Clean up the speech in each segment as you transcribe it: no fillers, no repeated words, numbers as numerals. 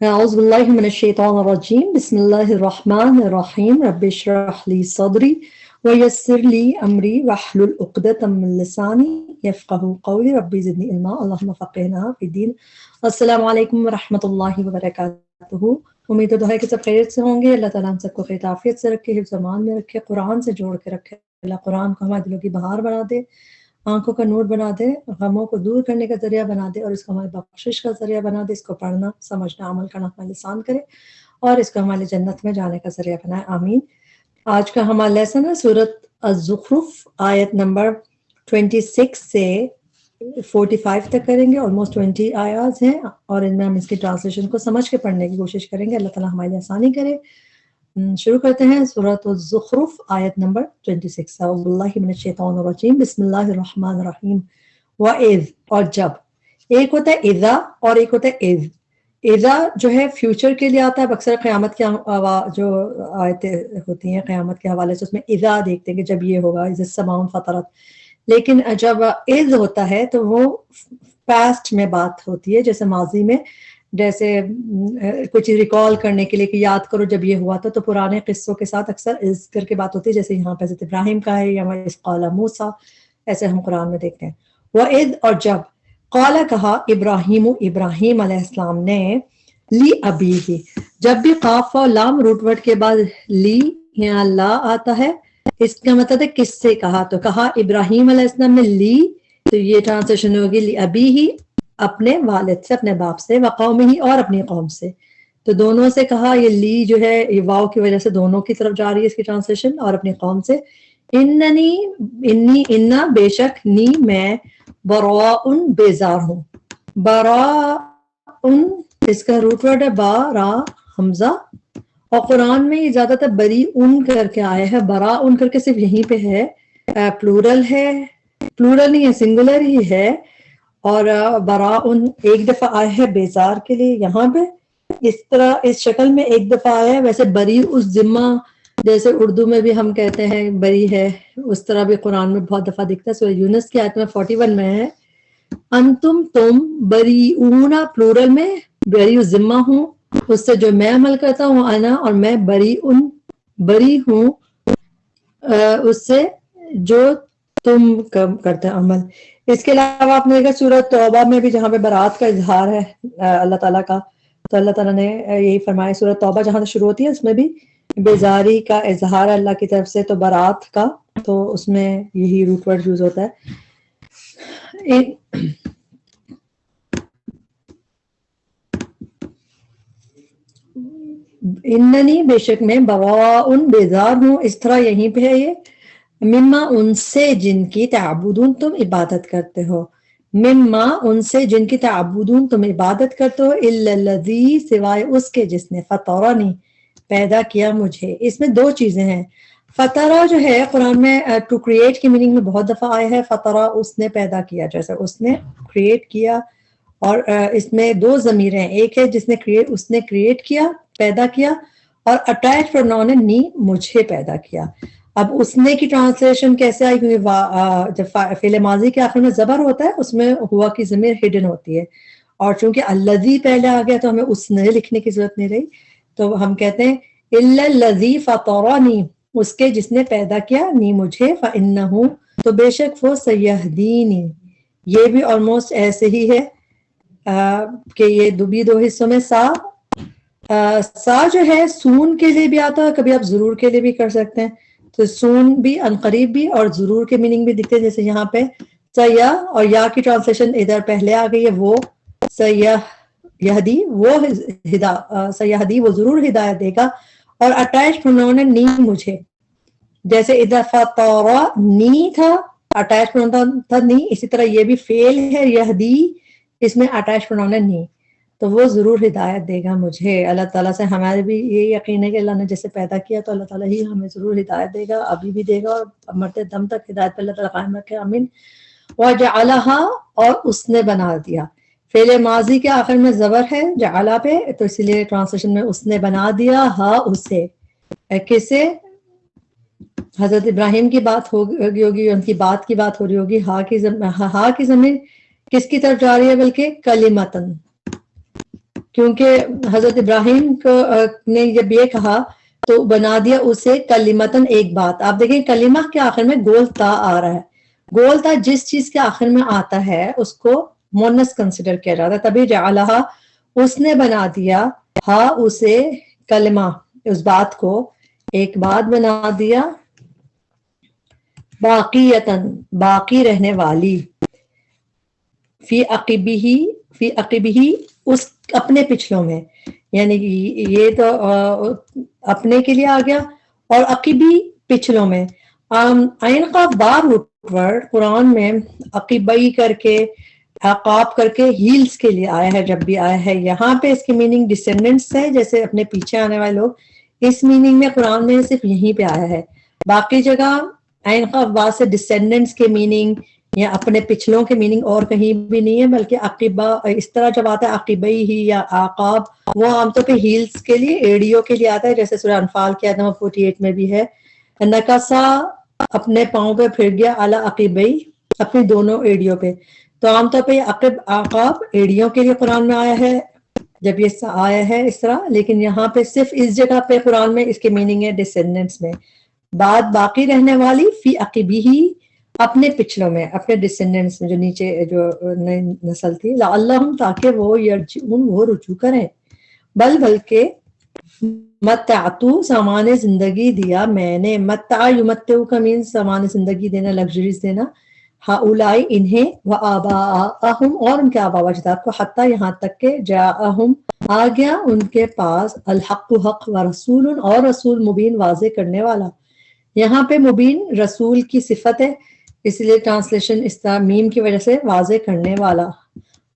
أعوذ بالله من الشيطان الرجيم بسم الله الرحمن الرحيم رب اشرح لي صدري ويسر لي أمري واحلل عقدة من لساني يفقهوا قولي ربي زدني علما اللهم فقهنا في الدين. السلام علیکم ورحمۃ اللہ وبرکاتہ. امید ہے کہ سب خیریت سے ہوں گے. اللہ تعالیٰ ہم سب کو خیر عافیت سے رکھے، حفظ امان میں رکھے، قرآن سے جوڑ کے رکھے. اللہ قرآن کو ہمارے دلوں کی بہار بنا دے، آنکھوں کا نور بنا دے، غموں کو دور کرنے کا ذریعہ بنا دے، اور اس کو ہماری بخشش کا ذریعہ بنا دے. اس کو پڑھنا، سمجھنا، عمل کرنا ہمارے لسان کرے، اور اس کو ہماری جنت میں جانے کا ذریعہ بنائے. آمین. آج کا ہمارا لیسن ہے سورۃ الزخرف، آیت نمبر 26 سے 45 تک کریں گے. آلموسٹ 20 آیات ہیں، اور ان میں ہم اس کی ٹرانسلیشن کو سمجھ کے پڑھنے کی کوشش کریں گے. اللہ تعالیٰ ہمارے لیے آسانی کرے. شروع کرتے ہیں سورۃ الزخرف آیت نمبر 26. اعوذ باللہ من الشیطان الرجیم بسم اللہ الرحمن الرحیم. وَإِذْ، اور جب. ایک ہوتا ہے اذا اور ایک ہوتا ہے اذ. اذا جو ہے فیوچر کے لیے آتا ہے. اکثر قیامت کی جو آیتیں ہوتی ہیں قیامت کے حوالے سے، اس میں اذا دیکھتے ہیں کہ جب یہ ہوگا، اذا السماء انفطرت. لیکن جب اذ ہوتا ہے تو وہ پاسٹ میں بات ہوتی ہے، جیسے ماضی میں، جیسے کچھ ریکال کرنے کے لیے کہ یاد کرو جب یہ ہوا تھا. تو پرانے قصوں کے ساتھ اکثر اذ کر کے بات ہوتی ہے، جیسے یہاں پہ حضرت ابراہیم کا ہے، یا اذ قال موسیٰ، ایسے ہم قرآن میں دیکھتے ہیں. وَإِذْ، اور جب. قال، کہا، ابراہیم علیہ السلام نے، لی ابیہ. جب بھی قاف و لام روٹ ورڈ کے بعد لی یا لا آتا ہے، اس کا مطلب ہے کس سے کہا. تو کہا ابراہیم علیہ السلام نے لی، تو یہ ٹرانسلیشن ہوگی لی ابیہ، اپنے والد سے، اپنے باپ سے، وقومہ، اور اپنی قوم سے. تو دونوں سے کہا. یہ لی جو ہے یہ واو کی وجہ سے دونوں کی طرف جا رہی ہے اس کی ٹرانسلیشن، اور اپنی قوم سے. انا، بے شک، نی، میں، براء، بیزار ہوں. براء، اس کا روٹ ورڈ ہے با را حمزہ، اور قرآن میں یہ زیادہ تر بری ان کر کے آئے ہیں. برا ان کر کے صرف یہیں پہ ہے، پلورل ہے، پلورل نہیں ہے، سنگولر ہی ہے. اور برا ان ایک دفعہ آئے ہے بیزار کے لیے یہاں پہ. اس طرح اس شکل میں ایک دفعہ آیا ہے. ویسے بری اس ذمہ، جیسے اردو میں بھی ہم کہتے ہیں بری ہے، اس طرح بھی قرآن میں بہت دفعہ دکھتا ہے. سورہ یونس کی آیت میں 41 میں ہے، انتم، تم، بریئون، پلورل میں، بری ذمہ ہوں، اس سے جو میں عمل کرتا ہوں، انا، اور میں، بری ہوں اس سے جو تم کرتے عمل. اس کے علاوہ آپ نے دیکھا سورۃ توبہ میں بھی، جہاں پہ برات کا اظہار ہے اللہ تعالیٰ کا، تو اللہ تعالیٰ نے یہی فرمایا. سورۃ توبہ جہاں سے شروع ہوتی ہے اس میں بھی بیزاری کا اظہار ہے اللہ کی طرف سے، تو برات کا، تو اس میں یہی روٹ ورڈ یوز ہوتا ہے. اننی، بے شک میں، براء، بیزار ہوں. اس طرح یہیں پہ ہے یہ، مما، ان سے جن کی، تعبدون، تم عبادت کرتے ہو. مما، ان سے جن کی، تعبدون، تم عبادت کرتے ہو، الا الذی، سوائے اس کے جس نے، فطرنی، پیدا کیا مجھے. اس میں دو چیزیں ہیں. فطرہ جو ہے قرآن میں ٹو کریٹ کی میننگ میں بہت دفعہ آیا ہے. فطرہ، اس نے پیدا کیا، جیسے اس نے کریٹ کیا. اور اس میں دو ضمیر ہیں، ایک ہے جس نے اس نے کریٹ کیا، پیدا کیا، اور اٹیچ پروناؤن ہے نی، مجھے پیدا کیا. اب اس نے کی ٹرانسلیشن کیسے آئی؟ کیونکہ جب فعل ماضی کے آخر میں زبر ہوتا ہے اس میں ہوا کی ضمیر ہڈن ہوتی ہے، اور چونکہ الذی پہلے آ گیا تو ہمیں اس نے لکھنے کی ضرورت نہیں رہی. تو ہم کہتے ہیں الا الذی فطرنی، اس کے جس نے پیدا کیا، نی، مجھے، فانہ، تو بے شک وہ، سیہدینی. یہ بھی آلموسٹ ایسے ہی ہے کہ یہ دو حصوں میں. سا جو ہے سون کے لیے بھی آتا ہے، کبھی آپ ضرور کے لیے بھی کر سکتے ہیں. تو سون بھی، عنقریب بھی، اور ضرور کے میننگ بھی دکھتے ہیں، جیسے یہاں پہ سیاح، اور یا کی ٹرانسلیشن ادھر پہلے آ گئی ہے، وہ سیہدی، وہ سیہدی، وہ ضرور ہدایت دے گا. اور اٹیچ پروناؤن ہے نی، مجھے. جیسے ادھر فطرہ نی تھا، اٹیچ پروناؤن تھا نی، اسی طرح یہ بھی فعل ہے یہدی، اس میں اٹیچ پروناؤن ہے نی. تو وہ ضرور ہدایت دے گا مجھے. اللہ تعالیٰ سے ہمارے بھی یہ یقین ہے کہ اللہ نے جیسے پیدا کیا تو اللہ تعالیٰ ہی ہمیں ضرور ہدایت دے گا، ابھی بھی دے گا، اور مرتے دم تک ہدایت پہ اللہ تعالیٰ قائم رکھے. آمین. وَجَعَلَهَا، اور اس نے بنا دیا. فعل ماضی کے آخر میں زبر ہے جعلہ پہ، تو اسی لیے ٹرانسلیشن میں اس نے بنا دیا، ہاں اسے. کسے؟ حضرت ابراہیم کی بات ہوگی، ان کی بات کی بات ہو رہی ہوگی. ہاں کی ضمیر کس کی طرف جا رہی ہے؟ بلکہ کلمتن، کیونکہ حضرت ابراہیم کو نے جب یہ کہا تو بنا دیا اسے کلمتن ایک بات. آپ دیکھیں کلمہ کے آخر میں گول تا آ رہا ہے. گول تا جس چیز کے آخر میں آتا ہے اس کو مونس کنسیڈر کیا جاتا ہے. تبھی جعلہا اس نے بنا دیا ہا اسے کلمہ اس بات کو ایک بات بنا دیا باقیتن باقی رہنے والی فی عقبہ اس اپنے پچھلوں میں. یعنی یہ تو اپنے کے لیے آ گیا اور عقبی پچھلوں میں. عین قاف بار ورڈ قرآن میں عقبئی کر کے عقاب کر کے ہیلز کے لیے آیا ہے. جب بھی آیا ہے یہاں پہ اس کی میننگ ڈسینڈنٹس ہے جیسے اپنے پیچھے آنے والے لوگ. اس میننگ میں قرآن میں صرف یہیں پہ آیا ہے. باقی جگہ عین قاف با سے ڈسینڈنٹس کے میننگ یا اپنے پچھلوں کے میننگ اور کہیں بھی نہیں ہے. بلکہ عقبہ اس طرح جب آتا ہے عقبئی ہی یا عقاب وہ عام طور پہ ہیلز کے لیے ایڑیوں کے لیے آتا ہے. جیسے سورہ انفال کے آیت نمبر 48 میں بھی ہے نکسا اپنے پاؤں پہ پھر گیا اعلی عقبئی اپنی دونوں ایڑیوں پہ. تو عام طور پہ عقاب ایڑیوں کے لیے قرآن میں آیا ہے جب یہ آیا ہے اس طرح. لیکن یہاں پہ صرف اس جگہ پہ قرآن میں اس کے میننگ ہے ڈسینڈنٹس میں. بات باقی رہنے والی فی عقبہ اپنے پچھلوں میں اپنے ڈسینڈنٹس میں جو نیچے جو نئی نسل تھی. لعلہم تاکہ وہ یرجعون وہ رجوع کریں. بلکہ متعتو سامان زندگی دیا میں نے. متع یمتعو کا مین سامان زندگی دینا لگژریز دینا. ہؤلائی انہیں و آباءہم اور ان کے آباء و اجداد کو حتیٰ یہاں تک کہ جاءہم آ گیا ان کے پاس الحق حق و رسول اور رسول مبین واضح کرنے والا. یہاں پہ مبین رسول کی صفت ہے اس لیے ٹرانسلیشن اس طرح میم کی وجہ سے واضح کرنے والا.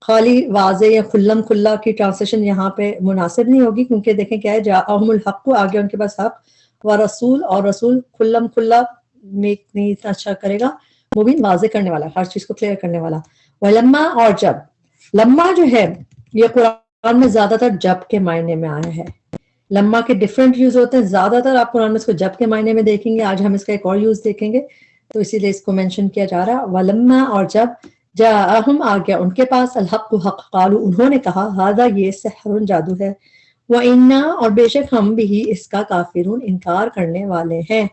خالی واضح یا کھلم کھلا کی ٹرانسلیشن یہاں پہ مناسب نہیں ہوگی کیونکہ دیکھیں کیا ہے جاءہم الحق آ گیا ان کے پاس حق و رسول اور رسول کھلم کھلا میک نہیں اتنا اچھا کرے گا. مبین واضح کرنے والا ہر چیز کو کلیئر کرنے والا. ولما اور جب لما جو ہے یہ قرآن میں زیادہ تر جب کے معنی میں آیا ہے. لما کے ڈفرینٹ یوز ہوتے ہیں زیادہ تر آپ قرآن میں اس کو جب کے معنی میں دیکھیں گے. آج ہم اس کا ایک اور یوز دیکھیں گے تو اسی لیے اس کو مینشن کیا جا رہا. ولما اور جب جاءہم آ گیا ان کے پاس الحق حق قالو انہوں نے کہا ھذا یہ سحر جادو ہے. وَإِنَّا اور بے شک ہم بھی اس کا کافرون انکار کرنے والے ہیں.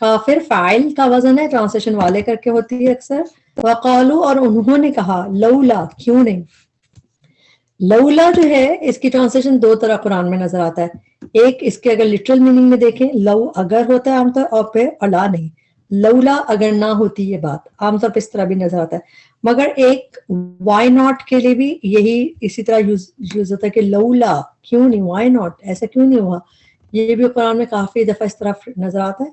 کافر فاعل کا وزن ہے ٹرانسلیشن والے کر کے ہوتی ہے اکثر. وقالو اور انہوں نے کہا لولا کیوں نہیں. لولا جو ہے اس کی ٹرانسلیشن دو طرح قرآن میں نظر آتا ہے. ایک اس کے اگر لٹرل میننگ میں دیکھیں لو اگر ہوتا ہے عام طور اور پھر الا نہیں. لولا اگر نہ ہوتی یہ بات عام طور پہ اس طرح بھی نظر آتا ہے. مگر ایک وائی ناٹ کے لیے بھی یہی اسی طرح یوز ہوتا ہے کہ لولا کیوں نہیں وائی ناٹ ایسا کیوں نہیں ہوا. یہ بھی قرآن میں کافی دفعہ اس طرح نظر آتا ہے.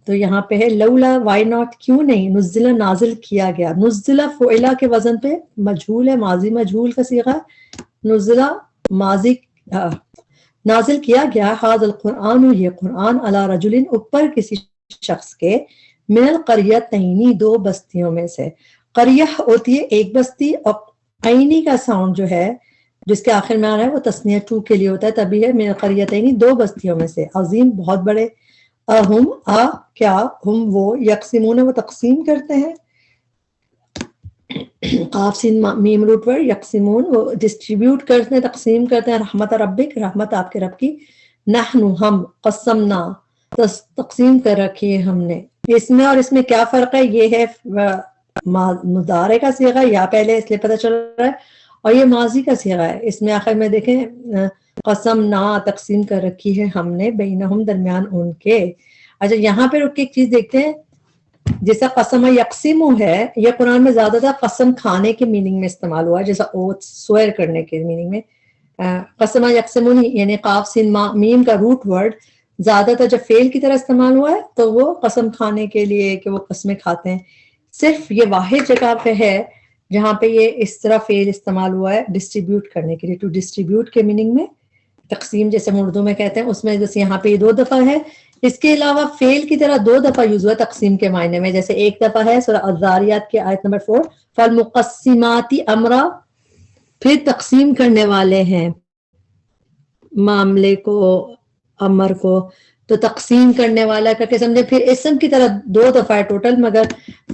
تو یہاں پہ ہے لولا وائی ناٹ کیوں نہیں. نزلہ نازل کیا گیا. نزلہ فعلہ کے وزن پہ مجہول ہے ماضی مجہول کا صیغہ. نزلہ ماضی نازل کیا گیا. ھذا القرآن یہ قرآن علی رجل اوپر کسی شخص کے من القریتین دو بستیوں میں سے. قریہ ہوتی ہے ایک بستی اور عینی کا ساؤنڈ جو ہے جس کے آخر میں آ رہا ہے وہ تثنیہ ٹو کے لیے ہوتا ہے تبھی ہے من القریتین دو بستیوں میں سے. عظیم بہت بڑے. اہم کیا ہم وہ یقسمون وہ تقسیم کرتے ہیں. قاف سین میم روٹ ورڈ یقسمون وہ ڈسٹریبیوٹ کرتے ہیں تقسیم کرتے ہیں. رحمت ربک رحمت آپ کے رب کی. نحن ہم قسمنا تقسیم کر رکھی ہے ہم نے. اس میں اور اس میں کیا فرق ہے یہ ہے مضارع کا صیغہ یا پہلے اس لیے پتہ چل رہا ہے اور یہ ماضی کا صیغہ ہے. اس میں آخر میں دیکھیں قسم نا تقسیم کر رکھی ہے ہم نے بینہم درمیان ان کے. اچھا یہاں پہ رک کے ایک چیز دیکھتے ہیں جیسا قسم یقسم ہے یہ قرآن میں زیادہ تر قسم کھانے کے میننگ میں استعمال ہوا ہے جیسا اوت سوئر کرنے کے میننگ میں. قسم یقسمون یعنی قاف سین میم کا روٹ ورڈ زیادہ تر جب فعل کی طرح استعمال ہوا ہے تو وہ قسم کھانے کے لیے کہ وہ قسمیں کھاتے ہیں. صرف یہ واحد جگہ پہ ہے جہاں پہ یہ اس طرح فعل استعمال ہوا ہے ڈسٹریبیوٹ کرنے کے لیے. ٹو ڈسٹریبیوٹ کے میننگ میں تقسیم جیسے ہم اردو میں کہتے ہیں اس میں جیسے یہاں پہ یہ دو دفعہ ہے. اس کے علاوہ فعل کی طرح دو دفعہ یوز ہوا تقسیم کے معنی میں. جیسے ایک دفعہ ہے سورہ الذاریات کے آیت نمبر 4 فالمقسمات امرا پھر تقسیم کرنے والے ہیں معاملے کو امر کو. تو تقسیم کرنے والا کر کے سمجھے. پھر اسم کی طرح دو دفعہ ہے ٹوٹل مگر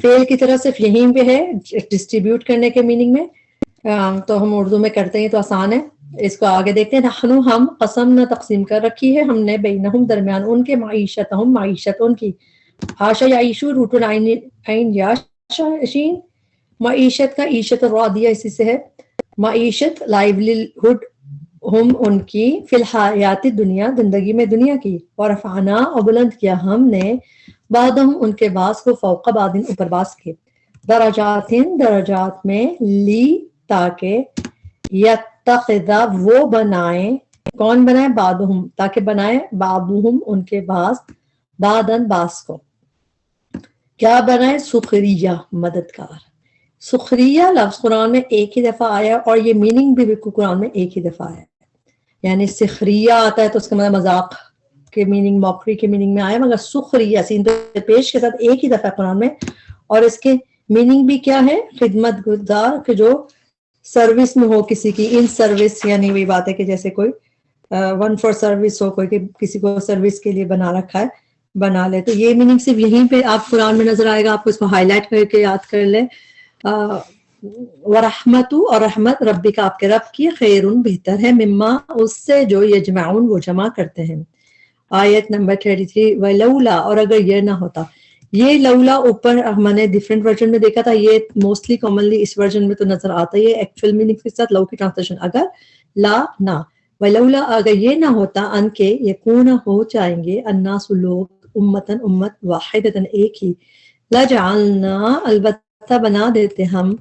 فعل کی طرح صرف یہیں پہ ہے ڈسٹریبیوٹ کرنے کے میننگ میں. تو ہم اردو میں کرتے ہیں تو آسان ہے. اس کو آگے دیکھتے ہیں. نحنو ہم قسم نہ تقسیم کر رکھی ہے ہم نے بینہم درمیان ان کے معیشتہم معیشت ان کی. عاشا یعیشو روٹ العین یا شین. معیشت کا عیشت الرادیہ اسی سے ہے. معیشت لائیولیہڈ ہم ان کی فی الحیات دنیا زندگی میں دنیا کی. اور رفعنا اور بلند کیا ہم نے بعدہم ان کے بعض کو فوق بعض اوپر بعض کے. درجات درجات میں لی تاکہ یتخذا وہ بنائیں. کون بنائے؟ بعضہم تاکہ بنائے بعضہم ان کے بعض بعضاً بعض کو. کیا بنائے؟ سخریہ مددگار. سخریہ لفظ قرآن میں ایک ہی دفعہ آیا اور یہ میننگ بھی قرآن میں ایک ہی دفعہ آیا. یعنی سخریہ آتا ہے تو اس کا مطلب مذاق کے میننگ، موکری کے میننگ میں آیا، مگر سخریہ سین پہ پیش کے ساتھ ایک ہی دفعہ قرآن میں. اور اس کے میننگ بھی کیا ہے؟ خدمت گزار کہ جو سروس میں ہو کسی کی. ان سروس یعنی وہی بات ہے کہ جیسے کوئی ون فار سروس ہو، کوئی کسی کو سروس کے لیے بنا رکھا ہے، بنا لے. تو یہ میننگ صرف یہیں پہ آپ قرآن میں نظر آئے گا. آپ کو اس کو ہائی لائٹ کر کے یاد کر لیں. ورحمت اور رحمت ربی کا آپ کے رب کی خیر بہتر ہے مما اس سے جو یجمعون وہ جمع کرتے ہیں. آیت نمبر 33. ولولا اور اگر یہ نہ ہوتا. یہ لولا اوپر ہم نے ڈفرینٹ ورژن میں دیکھا تھا، یہ موسٹلی کامنلی اس ورژن میں تو نظر آتا ہے ایکچوئل میننگ کے ساتھ. لو کی ٹرانسلیشن اگر، لا نہ. ولولا اگر یہ نہ ہوتا ان کے یکون ہو جائیں گے الناس لوگ امتن امت واحدتن ایک ہی. لجعلنا البتہ بنا دیتے ہم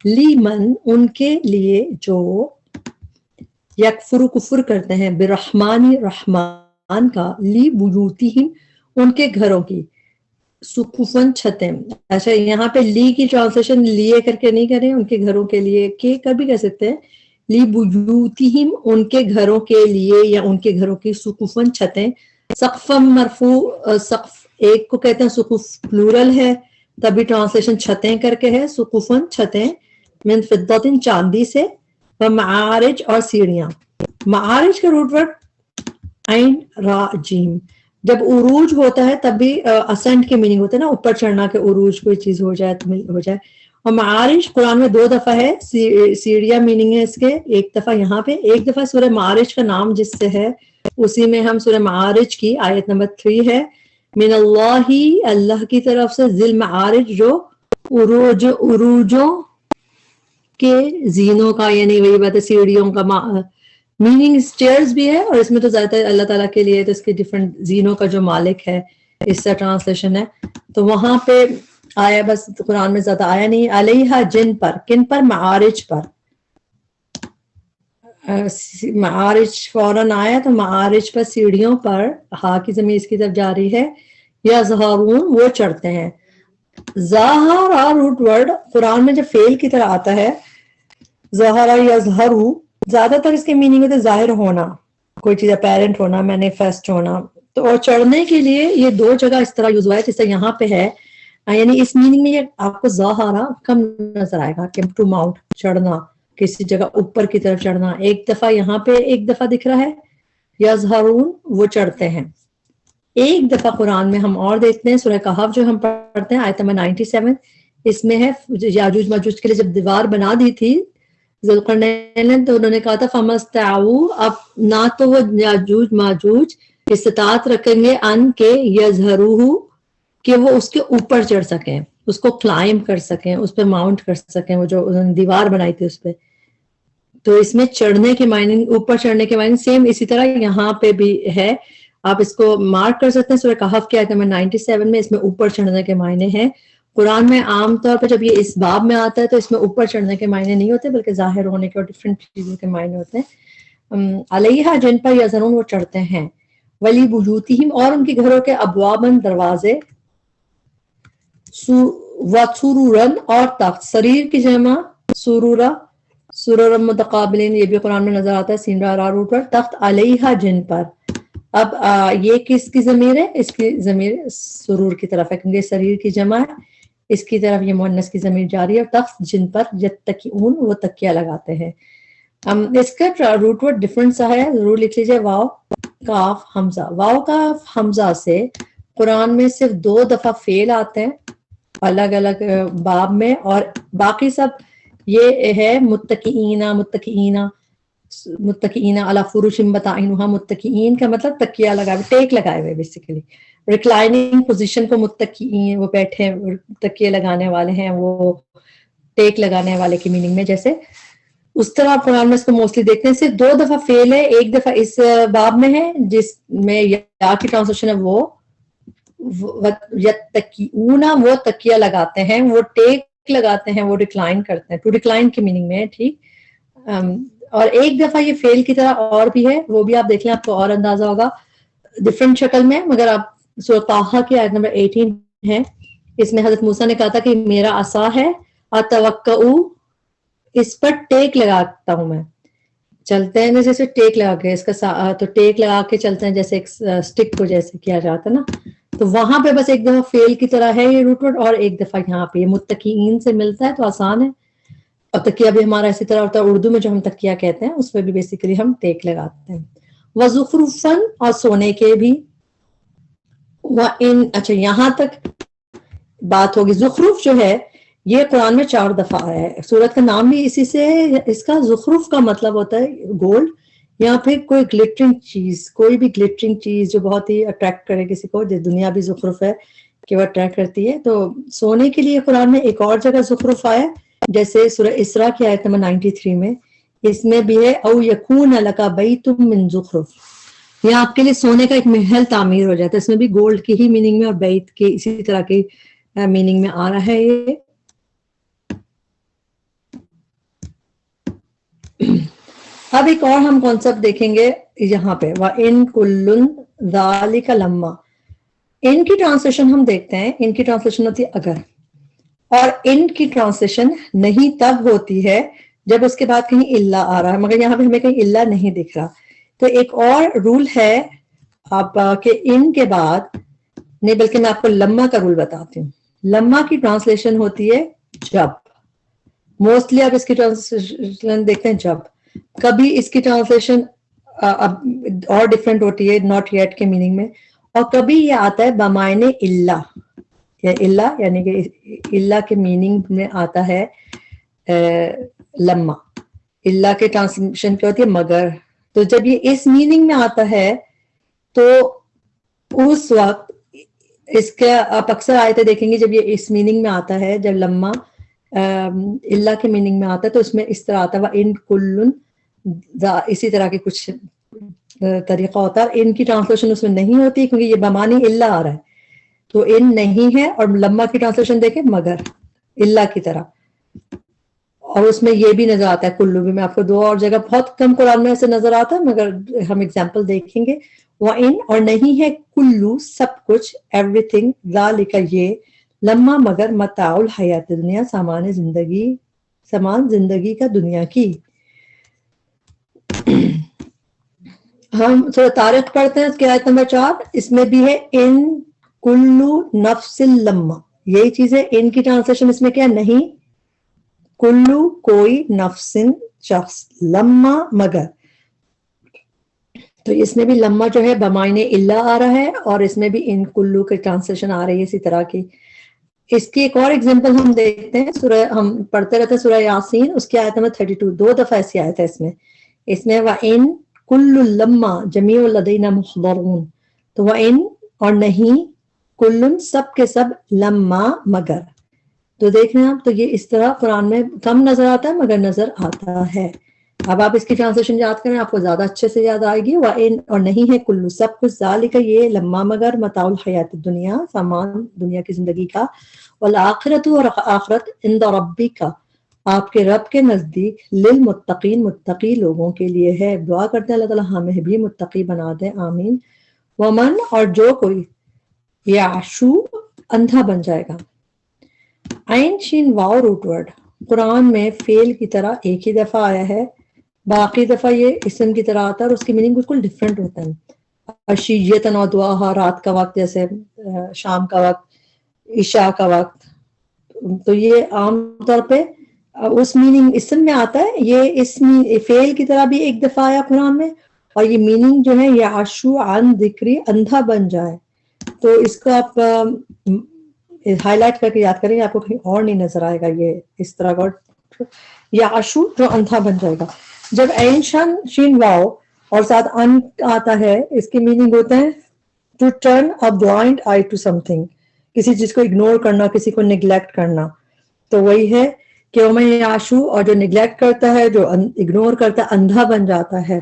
لیمن ان کے لیے جو یکفر کفر کرتے ہیں برحمانی رحمان کا، لی بیوتہم ان کے گھروں کی، سقفن چھتیں. اچھا یہاں پہ لی کی ٹرانسلیشن لیے کر کے نہیں کریں، ان کے گھروں کے لیے کہ کبھی کہہ سکتے ہیں لی بیوتہم ان کے گھروں کے لیے یا ان کے گھروں کی، سقفن چھتیں. سقفم مرفوع، سقف ایک کو کہتے ہیں، سقف پلورل ہے تبھی ٹرانسلیشن چھتیں کر کے ہے. سقفن چھتیں من فضۃ چاندی سے، ومعارج اور سیڑھیاں. معارج کا روٹ ورڈ عین را جیم. جب عروج ہوتا ہے تب بھی اسینٹ کی میننگ ہوتا ہے نا، اوپر چڑھنا کے عروج کوئی چیز ہو جائے ہو جائے. اور معارج قرآن میں 2 دفعہ ہے. سیڑھیاں میننگ ہے اس کے ایک دفعہ یہاں پہ، ایک دفعہ سورہ معارج کا نام جس سے ہے اسی میں ہم سورہ معارج کی آیت نمبر 3 ہے. من اللہ اللہ کی طرف سے، ذی المعارج جو عروجوں کے زینوں کا، یعنی وہی بات ہے سیڑھیوں کا. میننگ اسٹیئرز بھی ہے اور اس میں تو زیادہ تر اللہ تعالیٰ کے لیے تو اس کے ڈفرینٹ زینوں کا جو مالک ہے اس سے ٹرانسلیشن ہے. تو وہاں پہ آیا، بس قرآن میں زیادہ آیا نہیں. علیہا جن پر، کن پر؟ معارج پر. معارج فوراً آیا تو معارج پر سیڑھیوں پر، ہا کی ضمیر اس کی طرف جاری ہے. یظہرون وہ چڑھتے ہیں. ظاہرہ روٹ ورڈ قرآن میں جب فعل کی طرح آتا ہے، ظاہرہ یظہرو، زیادہ تر اس کے میننگ ہوتے ظاہر ہونا، کوئی چیز اپیرنٹ ہونا، مینیفیسٹ ہونا. تو اور چڑھنے کے لیے یہ 2 جگہ اس طرح یوز ہوا ہے جس طرح یہاں پہ ہے. یعنی اس میننگ میں یہ آپ کو ظاہرہ کم نظر آئے گا کہ ٹو ماؤنٹ، چڑھنا، کسی جگہ اوپر کی طرف چڑھنا. ایک دفعہ یہاں پہ ایک دفعہ دکھ رہا ہے یظہرون وہ چڑھتے ہیں. ایک دفعہ قرآن میں ہم اور دیکھتے ہیں سورہ کہف جو ہم پڑھتے ہیں آیت نمبر 97. اس میں ہے یاجوج ماجوج کے لیے جب دیوار بنا دی تھی ذوالقرنین نے تو انہوں نے کہا تھا فمستعو، اب نہ تو وہ یاجوج ماجوج استطاعت رکھیں گے ان کے یظہروہ کہ وہ اس کے اوپر چڑھ سکیں، اس کو کلائم کر سکیں، اس پہ ماؤنٹ کر سکیں، وہ جو انہوں نے دیوار بنائی تھی اس پہ. تو اس میں چڑھنے کے معنی، اوپر چڑھنے کے معنی سیم اسی طرح یہاں پہ بھی ہے. آپ اس کو مارک کر سکتے ہیں سورہ کہف کی آیت نمبر 97 میں، اس میں اوپر چڑھنے کے معنی ہیں. قرآن میں عام طور پر جب یہ اس باب میں آتا ہے تو اس میں اوپر چڑھنے کے معنی نہیں ہوتے بلکہ ظاہر ہونے کے اور ڈفرینٹ چیزوں کے معنی ہوتے ہیں. علیہا جن پر یظہرون وہ چڑھتے ہیں. ولی بیوتہم اور ان کے گھروں کے ابوابن دروازے، وسرورن اور تخت، سریر کی جمع سرورہ، سرور متقابلین یہ بھی قرآن میں نظر آتا ہے سین را را روٹ پر. تخت علیہا جن پر. اب یہ کس کی ضمیر ہے؟ اس کی ضمیر سرور کی طرف ہے کیونکہ سریر کی جمع ہے، اس کی طرف یہ مؤنث کی ضمیر جاری ہے. اور تخت جن پر یتکئون وہ تکیہ لگاتے ہیں. اس کا روٹ ورڈ ڈفرنٹ سا ہے، ضرور لکھ لیجیے. واو کاف حمزہ. واو کاف حمزہ سے قرآن میں صرف 2 دفعہ فعل آتے ہیں الگ الگ باب میں، اور باقی سب یہ ہے متکئینہ متکئینہ. متکئین علی فرش بطائنها متکئین کا مطلب تکیہ لگائے ہوئے، ٹیک لگائے ہوئے بیسیکلی. ریکلائننگ پوزیشن کو متکئین، وہ بیٹھے ہیں، تکیے لگانے والے ہیں، وہ ٹیک لگانے والے کی میننگ میں. جیسے اس طرح آپ قرآن میں اس کو موسٹلی دیکھتے ہیں. صرف 2 دفعہ فعل ہے، ایک دفعہ اس باب میں ہے جس میں یا کی ٹرانسلیشن ہے وہ یتکئون، وہ تکیہ لگاتے ہیں، وہ ٹیک لگاتے ہیں، وہ ریکلائن کرتے ہیں. ٹو ریکلائن کی میننگ میں ہے. ٹھیک. اور ایک دفعہ یہ فعل کی طرح اور بھی ہے، وہ بھی آپ دیکھ لیں، آپ کو اور اندازہ ہوگا ڈفرینٹ شکل میں. مگر آپ سورۃ طٰہٰ کی آیت نمبر 18 ہے، اس میں حضرت موسیٰ نے کہا تھا کہ میرا عصا ہے، اتوکؤ، اس پر ٹیک لگاتا ہوں میں. چلتے ہیں جیسے ٹیک لگا کے، اس کا تو ٹیک لگا کے چلتے ہیں جیسے ایک سٹک کو جیسے کیا جاتا ہے نا. تو وہاں پہ بس ایک دفعہ فعل کی طرح ہے یہ روٹ ورڈ، اور ایک دفعہ یہاں پہ یہ متکئین سے ملتا ہے تو آسان ہے. اور تکیہ بھی ہمارا اسی طرح ہوتا ہے، اردو میں جو ہم تکیہ کہتے ہیں اس پہ بھی بیسیکلی ہم ٹیک لگاتے ہیں. وزخرفن، اور سونے کے بھی. وَإِن، اچھا یہاں تک بات ہوگی. زخرف جو ہے یہ قرآن میں 4 دفعہ آیا ہے. سورت کا نام بھی اسی سے ہے. اس کا زخرف کا مطلب ہوتا ہے گولڈ، یا پھر کوئی گلٹرنگ چیز، کوئی بھی گلٹرنگ چیز جو بہت ہی اٹریکٹ کرے کسی کو. جس دنیا بھی زخرف ہے کہ وہ اٹریکٹ کرتی ہے. تو سونے کے لیے قرآن میں ایک اور جگہ زخرف آیا، جیسے سورہ اسراء کی آیت نمبر 93 میں. اس میں بھی ہے او یکون لک بیت من زخرف، یہ آپ کے لیے سونے کا ایک محل تعمیر ہو جاتا ہے. اس میں بھی گولڈ کی ہی میننگ میں اور بیت کے اسی طرح کی میننگ میں آ رہا ہے یہ. اب ایک اور ہم کانسیپٹ دیکھیں گے یہاں پہ. وَإِن كُلٌّ ذَلِكَ لَمَّا، ان کی ٹرانسلیشن ہم دیکھتے ہیں. ان کی ٹرانسلیشن ہوتی ہے اگر، اور ان کی ٹرانسلیشن نہیں تب ہوتی ہے جب اس کے بعد کہیں الا آ رہا ہے. مگر یہاں پہ ہمیں کہیں الا نہیں دکھ رہا. تو ایک اور رول ہے آپ کہ ان کے بعد نہیں، بلکہ میں آپ کو لما کا رول بتاتی ہوں. لما کی ٹرانسلیشن ہوتی ہے جب. موسٹلی آپ اس کی ٹرانسلیشن دیکھتے ہیں جب. کبھی اس کی ٹرانسلیشن اور ڈفرینٹ ہوتی ہے ناٹ یٹ کے میننگ میں، اور کبھی یہ آتا ہے بمعنی الا، یا الا یعنی کہ الا کے میننگ میں آتا ہے لما. الا کے ٹرانسلیشن کیا ہوتی ہے مگر. تو جب یہ اس میننگ میں آتا ہے تو اس وقت اس کا آپ اکثر آیتیں دیکھیں گے جب یہ اس میننگ میں آتا ہے، جب لما اللہ کے میننگ میں آتا ہے تو اس میں اس طرح آتا ہے وَإِن كُلٌّ، اسی طرح کے کچھ طریقہ ہوتا ہے. ان کی ٹرانسلیشن اس میں نہیں ہوتی کیونکہ یہ بمانی اللہ آ رہا ہے، تو ان نہیں ہے. اور لما کی ٹرانسلیشن دیکھیں مگر، اللہ کی طرح. اور اس میں یہ بھی نظر آتا ہے کلو بھی. میں آپ کو 2 اور جگہ بہت کم قرآن میں ایسے نظر آتا ہے، مگر ہم اگزامپل دیکھیں گے. وَإِن، اور نہیں ہے، کلو سب کچھ، ایوری تھنگ، ذالک یہ، لما مگر، متاع الحیات دنیا سامان زندگی، سامان زندگی کا دنیا کی. ہم سورہ طارق پڑھتے ہیں، اس کی آیت نمبر 4. اس میں بھی ہے ان کلو نفس لما، یہی چیز ہے. ان کی ٹرانسلیشن اس میں کیا نہیں، کلو کوئی، نفسن شخص، لما مگر. تو اس میں بھی لما جو ہے بمعنی اللہ آ رہا ہے، اور اس میں بھی ان کلو کی ٹرانسلیشن آ رہی ہے اسی طرح کی. اس کی ایک اور ایگزامپل ہم دیکھتے ہیں. سورہ ہم پڑھتے رہتے ہیں سورہ یاسین، اس کی آیت نمبر 32. 2 دفعہ ایسی آیت ہے اس میں. اس میں وَإِن كُلٌّ لَمَّا جَمِيعٌ لَدَيْنَا مُحْضَرُونَ. تو وَإِن، اور نہیں، کلن سب کے سب، لما مگر. تو دیکھ رہے ہیں آپ، تو یہ اس طرح قرآن میں کم نظر آتا ہے مگر نظر آتا ہے. اب آپ اس کی ٹرانسلیشن یاد کریں، آپ کو زیادہ اچھے سے یاد آئے گی. وَإِن، اور نہیں ہے، کلو سب کچھ، ذالک یہ، لما مگر، متاع الحیات الدنیا سامان دنیا کی زندگی کا، والآخرت، اور آخرت، عند ربک آپ کے رب کے نزدیک، للمتقین متقی لوگوں کے لیے ہے. دعا کرتے ہیں اللہ تعالیٰ ہمیں بھی متقی بنا دے، آمین. ومن، اور جو کوئی، یعشو اندھا بن جائے گا. عین شین واو روٹ ورڈ قرآن میں فعل کی طرح ایک ہی دفعہ آیا ہے، باقی دفعہ یہ اسم کی طرح آتا ہے اور اس کی میننگ بالکل ڈفرینٹ ہوتا ہے. عشیۃً و دعاہا، رات کا وقت، جیسے شام کا وقت، عشاء کا وقت. تو یہ عام طور پہ اس میننگ اسم میں آتا ہے. یہ اسم فعل کی طرح بھی ایک دفعہ آیا قرآن میں، اور یہ میننگ جو ہے یعشو عن ذکری، اندھا بن جائے. تو اس کو آپ ہائی لائٹ کر کے یاد کریں، آپ کو کہیں اور نہیں نظر آئے گا یہ اس طرح کا. یعشو جو اندھا بن جائے گا. جب عین شین واو اور ساتھ ان آتا ہے اس کی میننگ ہوتا ہے to turn a blind eye to something, کسی چیز کو اگنور کرنا، کسی کو نیگلیکٹ کرنا. تو وہی ہے کہ ومن یعشو، اور جو نیگلیکٹ کرتا ہے، جو اگنور کرتا ہے، اندھا بن جاتا ہے.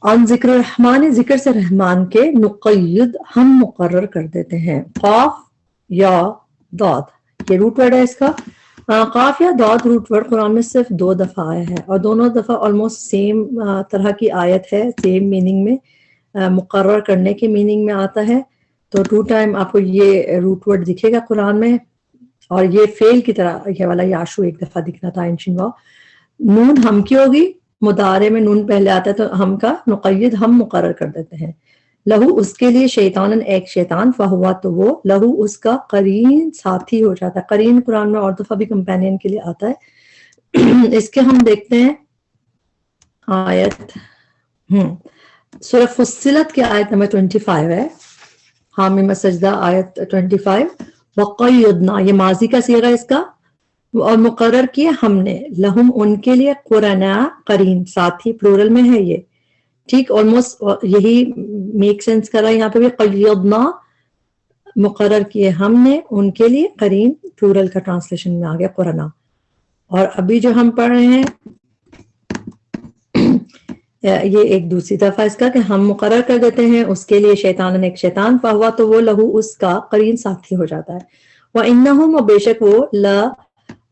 عن ذکر الرحمن، ذکر سے رحمان کے، نقید ہم مقرر کر دیتے ہیں. قاف یا داد، یہ روٹ ورڈ ہے اس کا. قاف یا داد روٹ ورڈ قرآن میں صرف 2 دفعہ آیا ہے، اور دونوں دفعہ آلموسٹ سیم طرح کی آیت ہے، سیم میننگ میں، مقرر کرنے کی میننگ میں آتا ہے. تو 2 ٹائم آپ کو یہ روٹ ورڈ دکھے گا قرآن میں، اور یہ فیل کی طرح یہ والا یاشو ایک دفعہ دکھنا تھا انشن واو. نون ہم کی ہوگی، مضارع میں نون پہلے آتا ہے تو ہم کا نقید ہم مقرر کر دیتے ہیں. لہو اس کے لیے شیطان ایک شیطان، فہوا تو وہ، لہو اس کا قرین ساتھی ہو جاتا ہے. قرین قرآن میں اور دفعہ بھی کمپینین کے لیے آتا ہے. اس کے ہم دیکھتے ہیں آیت سورہ فصلت کی آیت نمبر 25 ہے، حامیم سجدہ آیت 25. وقیدنا، یہ ماضی کا صیغہ اس کا، اور مقرر کیے ہم نے، لہم ان کے لیے، قرنا قرین ساتھی، پلورل میں ہے یہ، ٹھیک. آلموسٹ یہی میک سینس کر رہا ہے یہاں پہ بھی. قیدنا مقرر کیے ہم نے ان کے لیے، قرین پلورل کا ٹرانسلیشن میں آ گیا قرنا. اور ابھی جو ہم پڑھ رہے ہیں یہ ایک دوسری دفعہ اس کا کہ ہم مقرر کر دیتے ہیں اس کے لیے شیطان ایک شیطان، فہوا تو وہ، لہو اس کا قرین ساتھی ہو جاتا ہے. وَإِنَّهُمْ، و بے شک وہ، لا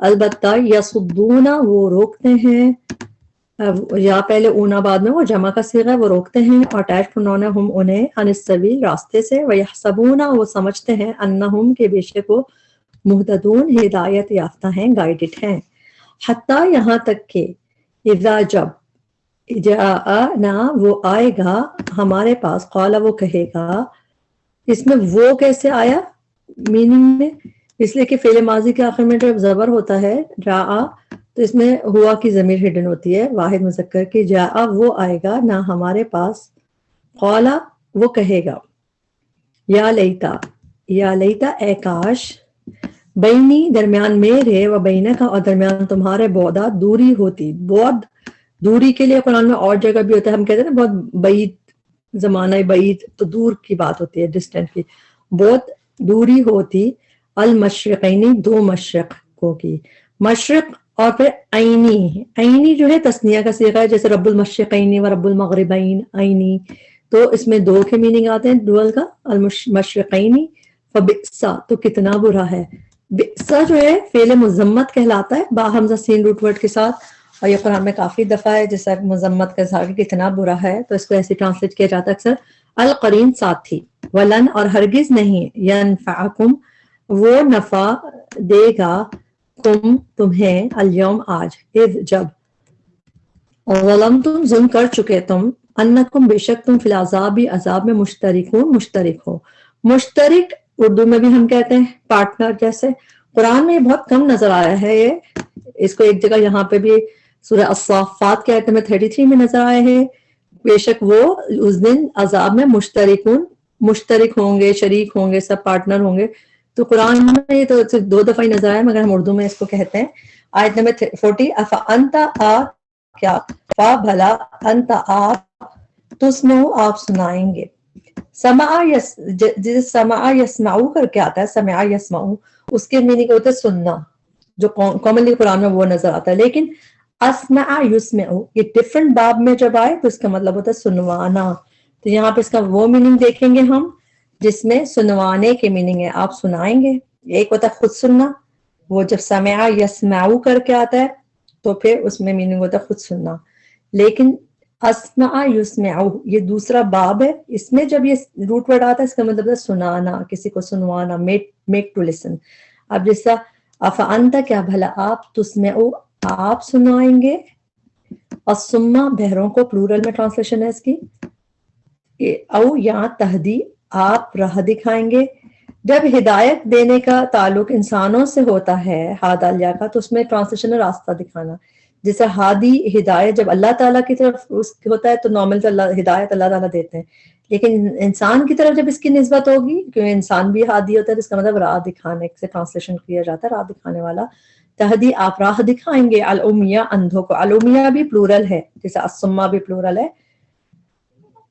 البتہ، یصدون وہ روکتے ہیں، یا پہلے اونا بعد میں وہ جمع کا صیغہ ہے، وہ روکتے ہیں، اور اٹیچ پرونون ہے ہم انہیں، عن السبیل راستے سے، وَيَحْسَبُونَ وہ سمجھتے ہیں، انہم کہ بے شک وہ، مہتدون ہدایت یافتہ ہیں، گائیڈڈ ہیں. حتیٰ یہاں تک کہ، اذا جب، جاءنا وہ آئے گا ہمارے پاس، قال وہ کہے گا. اس میں وہ کیسے آیا میننگ میں؟ اس لیے کہ فعل ماضی کے آخر میں جب زبر ہوتا ہے جاء، تو اس میں ہوا کی ضمیر ہڈن ہوتی ہے، واحد مذکر کی. جاء وہ آئے گا نہ ہمارے پاس، قال وہ کہے گا، یا لیتا، یا لیتا اے کاش، بینی درمیان میرے، و بینک اور درمیان تمہارے، بعدا دوری ہوتی. بعد دوری کے لیے قرآن میں اور جگہ بھی ہوتا ہے، ہم کہتے ہیں نا بہت بعید، زمانہ بعید تو دور کی بات ہوتی ہے، ڈسٹینٹ کی. بہت دوری ہوتی، المشرقینی 2 مشرقوں کی، مشرق اور پھر عینی. عینی جو ہے تثنیہ کا صیغہ ہے، جیسے رب المشرقین و رب المغربین، عینی. تو اس میں 2 کے میننگ آتے ہیں ڈوئل کا، المشرقینی. فبئسا تو کتنا برا ہے. بئسا جو ہے فعل مذمت کہلاتا ہے، با حمزہ سین روٹ ورڈ کے ساتھ، اور یہ قرآن میں کافی دفعہ ہے جیسا مذمت کا اظہار کتنا برا ہے، تو اس کو ایسے ٹرانسلیٹ کیا جاتا ہے اکثر، القرین ساتھی. ولن اور ہرگز نہیں، ینفعکم وہ نفع دے گا، تم تمہیں، الیوم آج، اذ جب، ظلمتم ظلم کر چکے تم، انکم بے شک تم، فی العذاب عذاب میں، مشترکون مشترک ہو. مشترک اردو میں بھی ہم کہتے ہیں پارٹنر جیسے. قرآن میں یہ بہت کم نظر آیا ہے، یہ اس کو ایک جگہ یہاں پہ بھی سورہ الصافات کے آیت نمبر 33 میں نظر آئے ہیں، بے شک وہ اس دن عذاب میں مشترکون مشترک ہوں گے، شریک ہوں گے، سب پارٹنر ہوں گے. تو قرآن میں یہ تو صرف 2 دفعہ ہی نظر آیا، مگر ہم اردو میں اس کو کہتے ہیں. آیت نمبر 40، افانت کیا، فا بھلا، انت آپ، تسمعو آپ سنائیں گے. سمع یسمعو کر کے آتا ہے، سمع یسمعو، اس کے میننگ ہوتا ہے سننا، جو کامنلی قرآن میں وہ نظر آتا ہے. لیکن اسمع یسمعو یہ ڈفرنٹ باب میں جب آئے تو اس کا مطلب ہوتا ہے سنوانا. تو یہاں پہ اس کا وہ میننگ دیکھیں گے ہم جس میں سنوانے کے میننگ ہے، آپ سنائیں گے. ایک ہوتا ہے خود سننا، وہ جب سمع یسمعو کر کے آتا ہے تو پھر اس میں میننگ ہوتا ہے خود سننا. لیکن اسمع یسمعو یہ دوسرا باب ہے، اس میں جب یہ روٹ ورڈ آتا ہے اس کا مطلب ہے سنانا، کسی کو سنوانا، میک ٹو لسن. اب جیسا افانت کیا بھلا آپ، تسمعو آپ سنائیں گے، الصم بہروں کو، پلورل میں ٹرانسلیشن ہے اس کی، او یا تہدی آپ راہ دکھائیں گے. جب ہدایت دینے کا تعلق انسانوں سے ہوتا ہے، ہادالیہ کا، تو اس میں ٹرانسلیشن ہے راستہ دکھانا. جیسے ہادی ہدایت جب اللہ تعالیٰ کی طرف اس ہوتا ہے تو نارمل تو اللہ ہدایت اللہ تعالیٰ دیتے ہیں، لیکن انسان کی طرف جب اس کی نسبت ہوگی، کیونکہ انسان بھی ہادی ہوتا ہے تو اس کا مطلب راہ دکھانے سے ٹرانسلیشن کیا جاتا ہے، راہ دکھانے والا. تہدی آپ راہ دکھائیں گے العمیہ اندھوں کو. العمیہ بھی پلورل ہے جیسے الصما بھی پلورل ہے.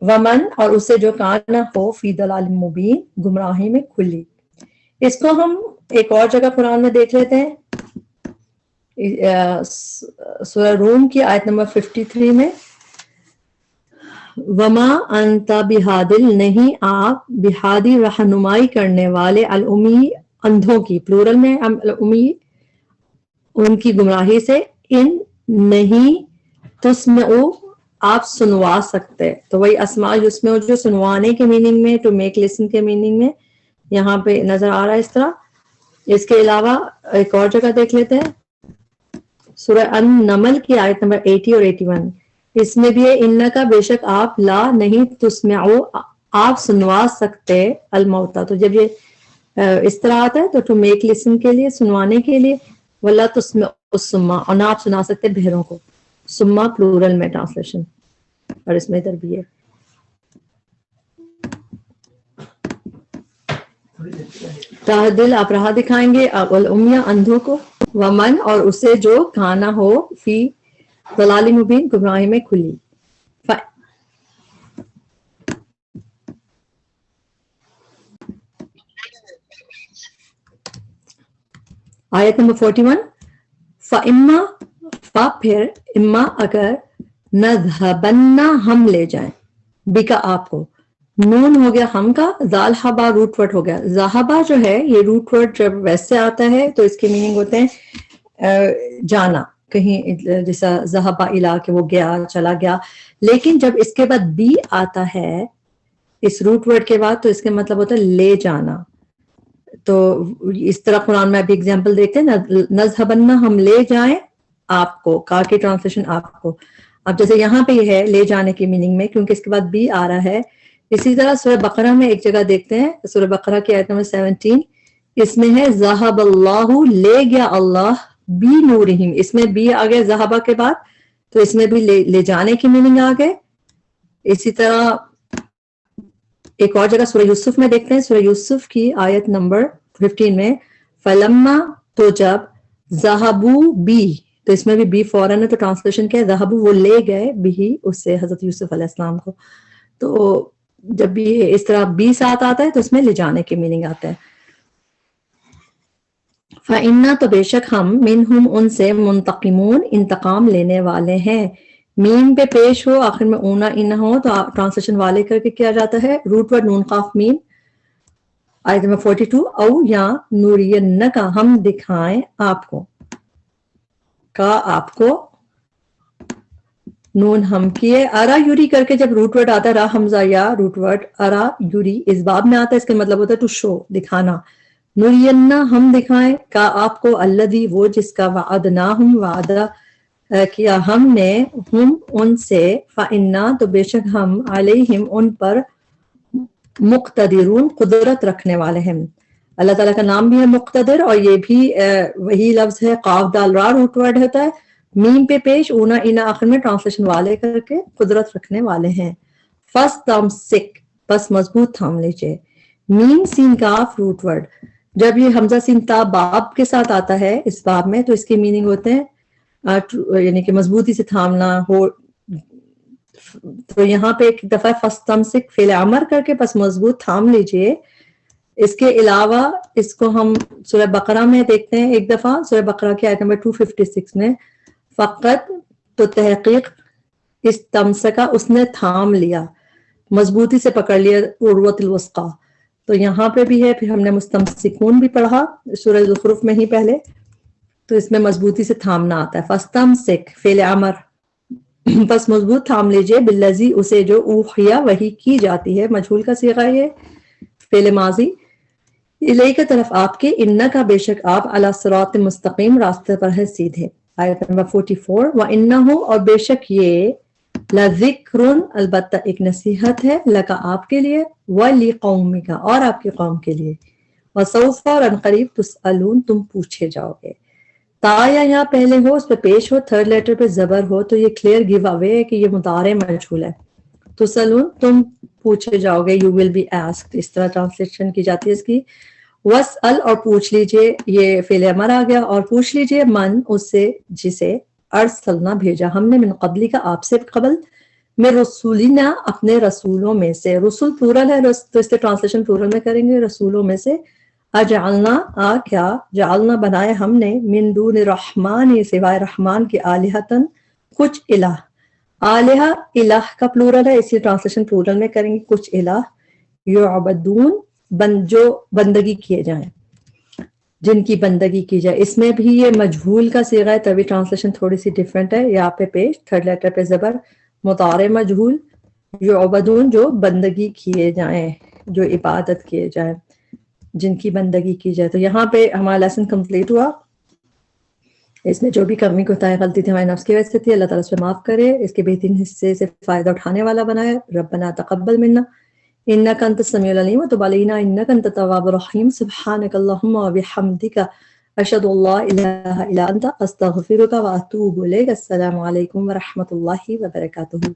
ومن اور اسے جو کانا ہو فی ضلال مبین گمراہی میں کھلی. اس کو ہم ایک اور جگہ قرآن میں دیکھ لیتے ہیں سورہ روم کی آیت نمبر 53 میں. وما انت بہادل نہیں آپ بہادی رہنمائی کرنے والے الامی اندھوں کی پلورل میں الامی ان کی گمراہی سے. ان نہیں تسمعو آپ سنوا سکتے. تو وہی اسماء یسمعو جو سنوانے کے میننگ میں ٹو میک لسن کے میننگ میں یہاں پہ نظر آ رہا ہے اس طرح. اس کے علاوہ ایک اور جگہ دیکھ لیتے ہیں سورہ النمل کی آیت نمبر 80 اور 81. اس میں بھی ہے ان کا بے شک آپ لا نہیں تسمعو آپ سنوا سکتے الموتا. تو جب یہ اس طرح آتا ہے تو ٹو میک لسن کے لیے سنوانے کے لیے. ولا تسمعو الصما اور نہ آپ سنا سکتے بہروں کو. سما پلورل میں ٹرانسلیشن اور اس میں ادھر بھی ہے. تہدل آپ راہ دکھائیں گے الامیہ اندھوں کو. ومن اور اسے جو کھانا ہو فی ضلال مبین گمراہی میں کھلی. آیت نمبر 41 فَإِمَّا پھر اما اگر نذهبن ہم لے جائیں بکا آپ کو. نون ہو گیا ہم کا, ذالحبا روٹ ورڈ ہو گیا. ذہبا جو ہے یہ روٹ ورڈ جب ویسے آتا ہے تو اس کے میننگ ہوتے ہیں جانا کہیں, جیسا ذہبا الا کہ وہ گیا چلا گیا. لیکن جب اس کے بعد بی آتا ہے اس روٹ ورڈ کے بعد تو اس کے مطلب ہوتا ہے لے جانا. تو اس طرح قرآن میں ابھی اگزامپل دیکھتے ہیں نذهبن ہم لے جائیں آپ کو, کا کی ٹرانسلیشن آپ کو. اب جیسے یہاں پہ یہ ہے لے جانے کی میننگ میں کیونکہ اس کے بعد بی آ رہا ہے. اسی طرح سورہ بقرہ میں ایک جگہ دیکھتے ہیں سورہ بقرہ کی آیت نمبر 17 اس میں ہے ذہب اللہ لے گیا اللہ بی نورہم. اس میں بی آ گیا ذہبہ کے بعد تو اس میں بھی لے جانے کی میننگ آ گئے. اسی طرح ایک اور جگہ سورہ یوسف میں دیکھتے ہیں سورہ یوسف کی آیت نمبر 15 میں فلما تو جب ذہبو بی تو اس میں بھی بی فوراً ہے تو ٹرانسلیشن کیا ہے ذہبو وہ لے گئے بھی اس سے حضرت یوسف علیہ السلام کو. تو جب بھی اس طرح بی ساتھ آتا ہے تو اس میں لے جانے کی میننگ آتا ہے. فَإِنَّا تو بے شک ہم منہم ان سے منتقمون انتقام لینے والے ہیں. میم پہ پیش ہو آخر میں اونا ان ہو تو ٹرانسلیشن والے کر کے کیا جاتا ہے روٹ ورڈ نون قاف میم. آیت نمبر 42 او یا نورینکا ہم دکھائیں آپ کو کا آپ کو نون ہم کیے ارا یوری کر کے جب روٹ ورڈ آتا ہے را حمزہ یا روٹ ورڈ ارا یوری اس باب میں آتا ہے اس کا مطلب ہوتا ہے ٹو شو دکھانا. نورینا ہم دکھائیں کا آپ کو الذی وہ جس کا وعدناہم وعدہ کیا ہم نے ہم ان سے فإنا تو بے شک ہم علیہم ان پر مقتدرون قدرت رکھنے والے ہیں. اللہ تعالیٰ کا نام بھی ہے مقتدر اور یہ بھی وہی لفظ ہے قاف دال را روٹ ورڈ ہوتا ہے میم پہ پیش اونا انا آخر میں ٹرانسلیشن والے کر کے قدرت رکھنے والے ہیں. فاستمسک بس مضبوط تھام لیجئے. میم سین کاف روٹ ورڈ جب یہ حمزہ سین تا باب کے ساتھ آتا ہے اس باب میں تو اس کے میننگ ہوتے ہیں یعنی کہ مضبوطی سے تھامنا ہو. تو یہاں پہ ایک دفعہ فاستمسک فعل امر کر کے بس مضبوط تھام لیجئے. اس کے علاوہ اس کو ہم سورہ بقرہ میں دیکھتے ہیں ایک دفعہ سورہ بقرہ کی آیت نمبر 256 میں فقط تو تحقیق استمسکا اس نے تھام لیا مضبوطی سے پکڑ لیا عروۃ الوثقی. تو یہاں پہ بھی ہے پھر ہم نے مستمسکون بھی پڑھا سورہ زخرف میں ہی پہلے تو اس میں مضبوطی سے تھامنا آتا ہے. فاستمسک فعل امر بس مضبوط تھام لیجئے بالذی اسے جو اوحیا وحی کی جاتی ہے مجہول کا صیغہ یہ فعل ماضی الیہ کی طرف آپ کے ان کا بے شک آپ علی صراط مستقیم راستے پر ہے سیدھے. آیت نمبر 44 وَإِنَّهُ اور بے شک یہ لذکر البتہ ایک نصیحت ہے لکا آپ کے لیے وَلِقَوْمِكَ اور آپ کی قوم کے لیے وَسَوْفَ اور عنقریب تسألون تم پوچھے جاؤ گے. تا یا یہاں پہلے ہو اس پہ پیش ہو تھرڈ لیٹر پہ زبر ہو تو یہ کلیئر گیو اوے ہے کہ یہ مضارع مجہول ہے. تسألون تم پوچھے جاؤ گے یو ول بی آسکڈ اس طرح ٹرانسلیشن کی جاتی ہے اس کی. وسأل اور پوچھ لیجئے، یہ فعل امر آ گیا، اور پوچھ لیجئے من اس سے جسے ارسلنا بھیجا ہم نے، من قبلی کا آپ سے قبل، میں رسولنا اپنے رسولوں میں سے، رسول پلورل ہے تو اس کے ٹرانسلیشن پلورل میں کریں گے، رسولوں میں سے، اجعلنا کیا جعلنا بنائے ہم نے، من دون الرحمن سوائے رحمان کے، آلہتن کچھ الہ، آلہہ الہ کا پلورل ہے، اسی ٹرانسلیشن پلورل میں کریں گے، کچھ الہ، یعبدون جو بندگی کیے جائیں، جن کی بندگی کی جائے، اس میں بھی یہ مجہول کا صیغہ ہے، تبھی ٹرانسلیشن تھوڑی سی ڈیفرنٹ ہے، یہاں پہ پیش تھرڈ لیٹر پہ زبر، مضارع مجہول، یعبدون جو بندگی کیے جائیں، جو عبادت کیے جائیں، جن کی بندگی کی جائے۔ تو یہاں پہ ہمارا لیسن کمپلیٹ ہوا، اس میں جو بھی کمی کوتاہی غلطی تھی ہمارے نفس کی وجہ سے تھی، اللہ تعالیٰ اس پہ معاف کرے، اس کے بہترین حصے سے فائدہ اٹھانے والا بنائے۔ ربنا تقبل منا انک انت السمیع العلیم وتب علینا انک انت التواب الرحیم، سبحانک اللہم وبحمدک اشہد ان لا الہ الا انت استغفرک واتوب الیک۔ السلام علیکم ورحمۃ اللہ وبرکاتہ۔